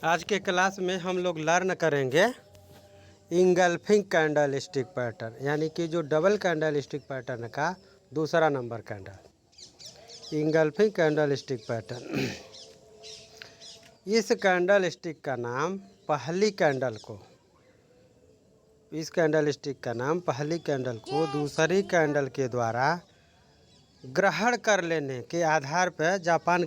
आज के क्लास में हम लोग लर्न करेंगे इंगल्फिंग कैंडल स्टिक पैटर्न, यानी कि जो डबल कैंडल स्टिक पैटर्न का दूसरा number candle engulfing candlestick pattern. इस कैंडल स्टिक का नाम पहली कैंडल को इस कैंडल स्टिक का नाम पहली कैंडल को दूसरी कैंडल के द्वारा ग्रहण कर लेने के आधार पर जापान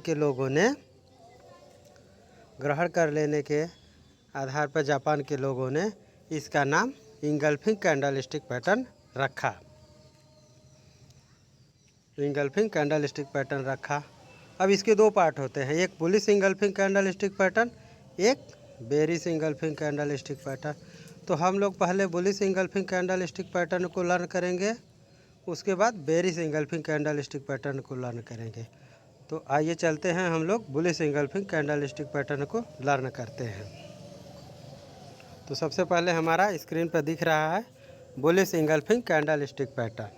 के लोगों ने इसका नाम इंगल्फिंग कैंडल स्टिक पैटर्न रखा। इंगल्फिंग कैंडल स्टिक पैटर्न रखा। अब इसके दो पार्ट होते हैं, एक bullish engulfing candlestick pattern, एक bearish engulfing candlestick pattern. तो हम लोग पहले bullish engulfing candlestick pattern को लर्न करेंगे, उसके बाद bearish engulfing candlestick pattern को लर्न करेंगे। तो आइए चलते हैं, हम लोग bullish engulfing candlestick pattern को लर्न करते हैं। तो सबसे पहले हमारा स्क्रीन पर दिख रहा है bullish engulfing candlestick pattern.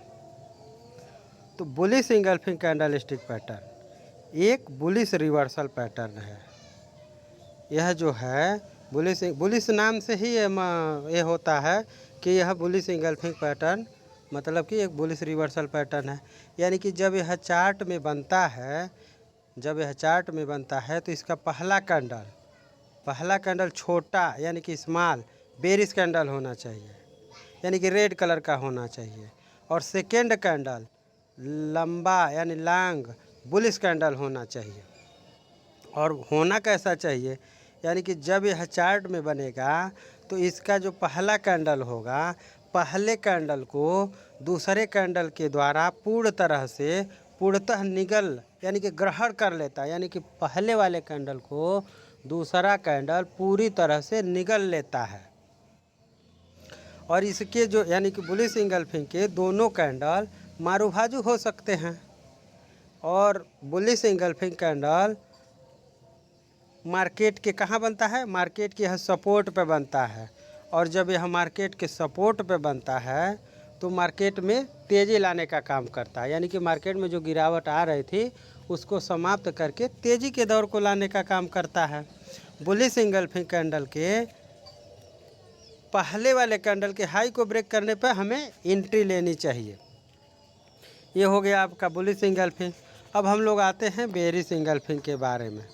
तो bullish engulfing candlestick pattern एक बुलिश रिवर्सल पैटर्न है। यह जो है बुलिश नाम से ही ये होता है कि यह बुलिश इंगल्फिंग पैटर्न मतलब कि एक बुलिश रिवर्सल पैटर्न है। यानी कि जब यह चार्ट में बनता है तो इसका पहला कैंडल छोटा यानी कि स्मॉल बेरिश कैंडल होना चाहिए, यानी कि रेड कलर का होना चाहिए। और सेकेंड कैंडल लंबा यानी लॉन्ग बुलिश कैंडल होना चाहिए। और होना कैसा चाहिए, यानी कि जब यह चार्ट में बनेगा तो इसका जो पहला कैंडल होगा, पहले कैंडल को दूसरे कैंडल के द्वारा पूर्णतः निगल यानी कि ग्रहण कर लेता है। यानी कि पहले वाले कैंडल को दूसरा कैंडल पूरी तरह से निगल लेता है। और इसके जो यानी कि बुलिश इंगल्फिंग के दोनों कैंडल मारूभाजू हो सकते हैं। और बुलिश इंगल्फिंग कैंडल मार्केट के कहाँ बनता है, मार्केट के यह सपोर्ट पे बनता है। और जब यह मार्केट के सपोर्ट पे बनता है तो मार्केट में तेज़ी लाने का काम करता है। यानी कि मार्केट में जो गिरावट आ रही थी उसको समाप्त करके तेज़ी के दौर को लाने का काम करता है। बुलिश इंगल्फिंग कैंडल के पहले वाले कैंडल के हाई को ब्रेक करने पर हमें एंट्री लेनी चाहिए। ये हो गया आपका बुलिश इंगल्फिंग। अब हम लोग आते हैं बेरिश इंगल्फिंग के बारे में।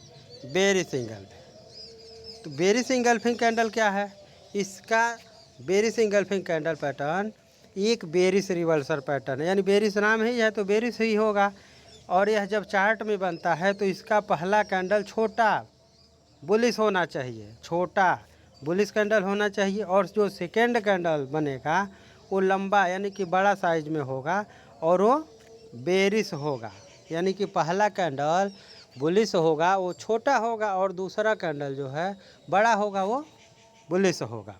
बेरिश इंगल्फिंग, तो बेरिश इंगल्फिंग कैंडल क्या है, इसका बेरिश इंगल्फिंग कैंडल पैटर्न एक बेरिश रिवर्सल पैटर्न है। यानी बेरिश नाम ही है तो बेरिश ही होगा। और यह जब चार्ट में बनता है तो इसका पहला कैंडल छोटा बुलिश होना चाहिए, छोटा बुलिश कैंडल होना चाहिए। और जो सेकेंड कैंडल बनेगा वो लंबा यानी कि बड़ा साइज में होगा और वो बेरिश होगा। यानी कि पहला कैंडल बुलिश होगा वो छोटा होगा और दूसरा कैंडल जो है बड़ा होगा वो बुलिश होगा,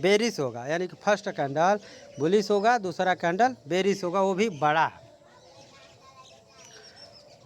बेरिश होगा। यानी कि फर्स्ट कैंडल बुलिश होगा, दूसरा कैंडल बेरिश होगा, वो भी बड़ा।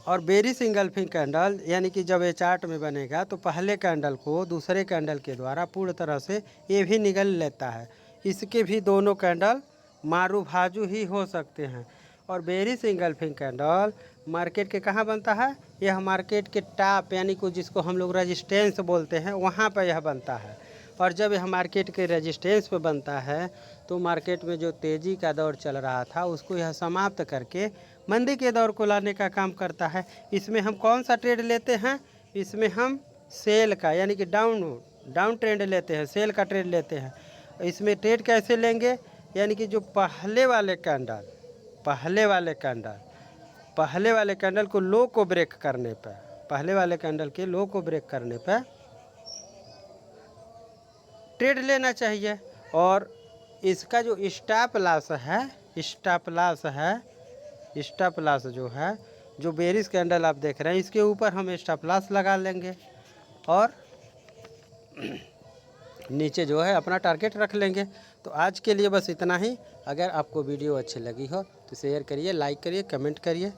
और बेरिश इंगल्फिंग कैंडल यानी कि जब ये चार्ट में बनेगा तो पहले कैंडल को दूसरे कैंडल के द्वारा पूर्ण तरह से ये भी निगल लेता है। इसके भी दोनों कैंडल मारूभाजू ही हो सकते हैं। और बेरिश इंगल्फिंग कैंडल मार्केट के कहाँ बनता है, यह मार्केट के टॉप यानी कि जिसको हम लोग रेजिस्टेंस बोलते हैं वहाँ पर यह बनता है। और जब यह मार्केट के रेजिस्टेंस पे बनता है तो मार्केट में जो तेज़ी का दौर चल रहा था उसको यह समाप्त करके मंदी के दौर को लाने का काम करता है। इसमें हम कौन सा ट्रेड लेते हैं, इसमें हम सेल का यानी कि डाउन ट्रेंड लेते हैं, सेल का ट्रेड लेते हैं। इसमें ट्रेड कैसे लेंगे, यानी कि जो पहले वाले कैंडल को लो को ब्रेक करने पर, पहले वाले कैंडल के लो को ब्रेक करने पर ट्रेड लेना चाहिए। और इसका जो स्टॉप लॉस जो है, जो बेरिश कैंडल आप देख रहे हैं इसके ऊपर हम स्टॉप लॉस लगा लेंगे और नीचे जो है अपना टारगेट रख लेंगे। तो आज के लिए बस इतना ही। अगर आपको वीडियो अच्छी लगी हो तो शेयर करिए, लाइक करिए, कमेंट करिए।